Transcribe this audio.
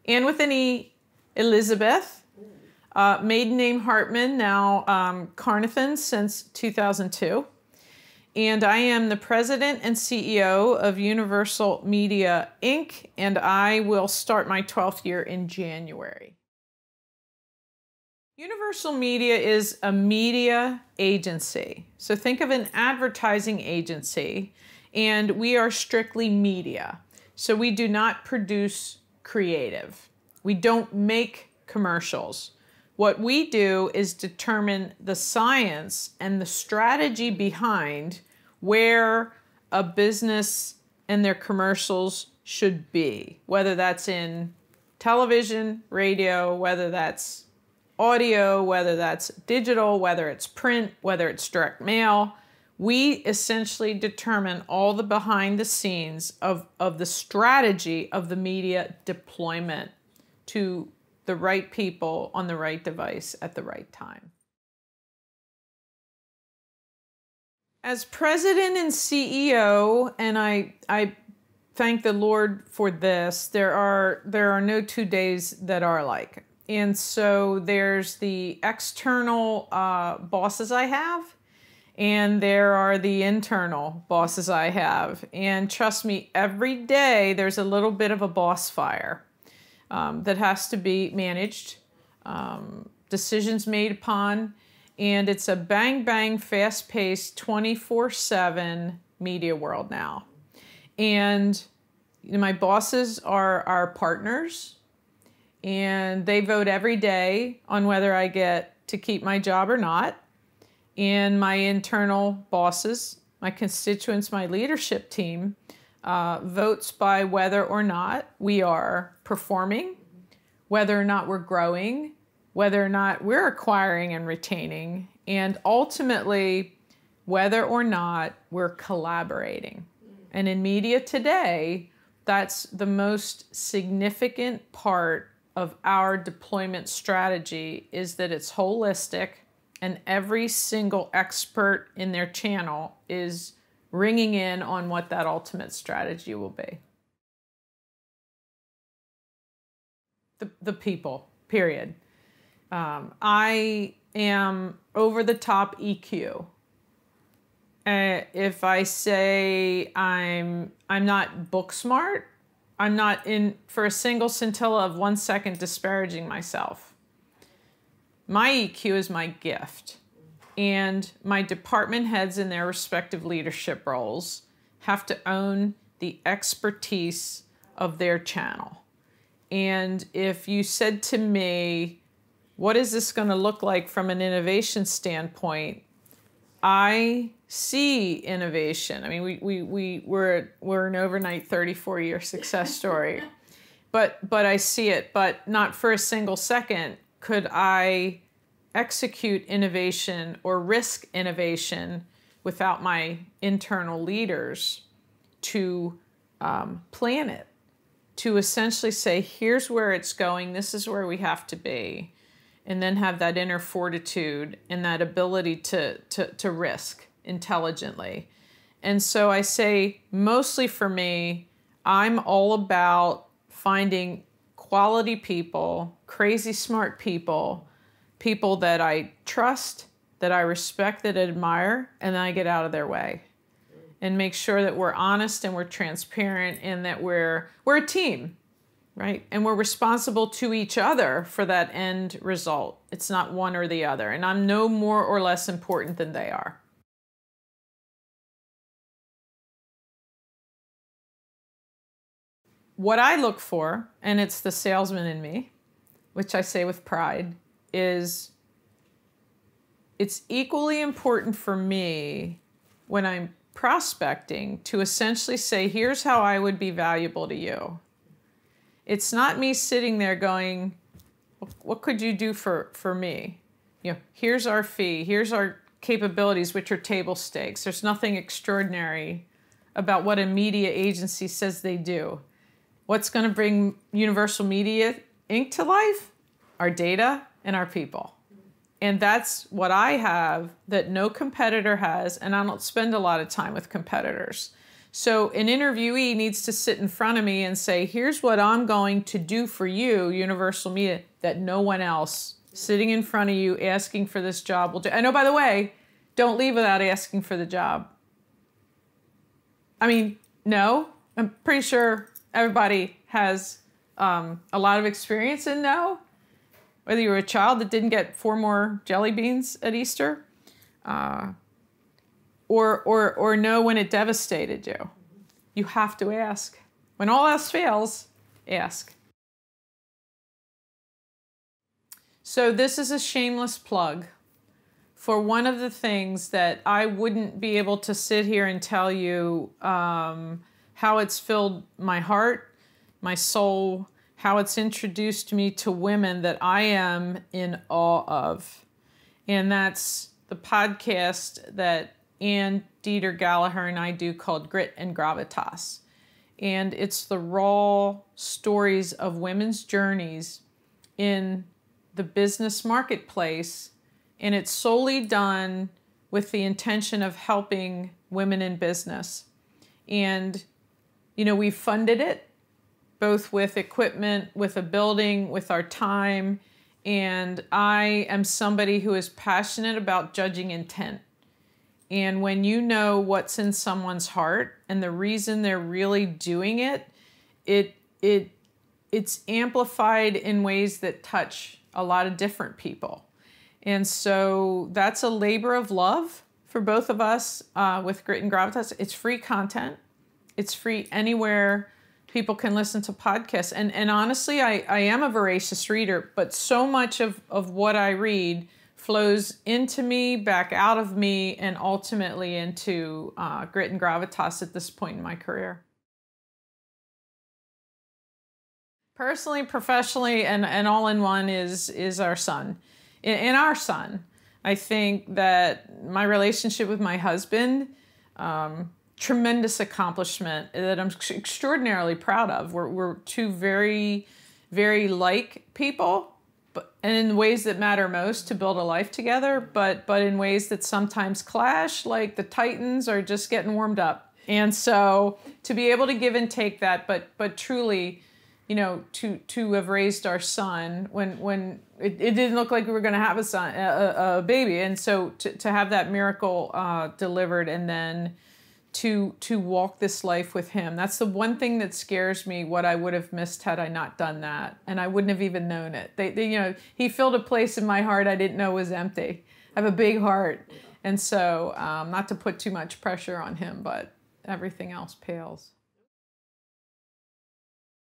and with an E, Elizabeth. Maiden name Hartman, now Carnathan since 2002. And I am the president and CEO of Universal Media, Inc., and I will start my 12th year in January. Universal Media is a media agency. So think of an advertising agency, and we are strictly media. So we do not produce creative. We don't make commercials. What we do is determine the science and the strategy behind where a business and their commercials should be, whether that's in television, radio, whether that's audio, whether that's digital, whether it's print, whether it's direct mail. We essentially determine all the behind the scenes of the strategy of the media deployment to the right people on the right device at the right time. As president and CEO, and I thank the Lord for this, there are no 2 days that are alike. And so there's the external bosses I have, and there are the internal bosses I have. And trust me, every day there's a little bit of a boss fire that has to be managed, decisions made upon, and it's a bang, bang, fast-paced, 24/7 media world now. And my bosses are our partners, and they vote every day on whether I get to keep my job or not. And my internal bosses, my constituents, my leadership team, votes by whether or not we are performing, whether or not we're growing, whether or not we're acquiring and retaining, and ultimately whether or not we're collaborating. And in media today, that's the most significant part of our deployment strategy, is that it's holistic and every single expert in their channel is ringing in on what that ultimate strategy will be. The people, period. I am over the top EQ. If I say I'm not book smart, I'm not in for a single scintilla of 1 second disparaging myself. My EQ is my gift. And my department heads in their respective leadership roles have to own the expertise of their channel. And if you said to me, what is this going to look like from an innovation standpoint? I see innovation. I mean, we're an overnight 34-year success story, but I see it. But not for a single second could I execute innovation or risk innovation without my internal leaders to plan it, to essentially say, here's where it's going, this is where we have to be, and then have that inner fortitude and that ability to risk intelligently. And so I say, mostly for me, I'm all about finding quality people, crazy smart people, people that I trust, that I respect, that I admire, and then I get out of their way and make sure that we're honest and we're transparent and that we're a team, right? And we're responsible to each other for that end result. It's not one or the other. And I'm no more or less important than they are. What I look for, and it's the salesman in me, which I say with pride, is it's equally important for me when I'm prospecting to essentially say, here's how I would be valuable to you. It's not me sitting there going, what could you do for me? You know, here's our fee, here's our capabilities, which are table stakes. There's nothing extraordinary about what a media agency says they do. What's going to bring Universal Media Inc. to life? Our data and our people. And that's what I have that no competitor has, and I don't spend a lot of time with competitors. So an interviewee needs to sit in front of me and say, here's what I'm going to do for you, Universal Media, that no one else sitting in front of you asking for this job will do. And oh, by the way, don't leave without asking for the job. I mean, no, I'm pretty sure everybody has a lot of experience in no. Whether you were a child that didn't get 4 more jelly beans at Easter, or no when it devastated you. You have to ask. When all else fails, ask. So this is a shameless plug for one of the things that I wouldn't be able to sit here and tell you how it's filled my heart, my soul, how it's introduced me to women that I am in awe of. And that's the podcast that Ann Dieter Gallagher and I do called Grit and Gravitas. And it's the raw stories of women's journeys in the business marketplace. And it's solely done with the intention of helping women in business. And, you know, we funded it both with equipment, with a building, with our time. And I am somebody who is passionate about judging intent. And when you know what's in someone's heart and the reason they're really doing it, it's amplified in ways that touch a lot of different people. And so that's a labor of love for both of us with Grit and Gravitas. It's free content. It's free anywhere people can listen to podcasts. And honestly, I am a voracious reader, but so much of what I read flows into me, back out of me, and ultimately into Grit and Gravitas at this point in my career. Personally, professionally, and all in one is our son. In our son, I think that my relationship with my husband, tremendous accomplishment that I'm extraordinarily proud of. We're two very, very like people, and in ways that matter most to build a life together, but in ways that sometimes clash, like the Titans are just getting warmed up. And so to be able to give and take that, but truly, you know, to have raised our son when it didn't look like we were going to have a son, a baby, and so to have that miracle delivered, and then to walk this life with him. That's the one thing that scares me, what I would have missed had I not done that. And I wouldn't have even known it. You know, he filled a place in my heart I didn't know was empty. I have a big heart. And so not to put too much pressure on him, but everything else pales.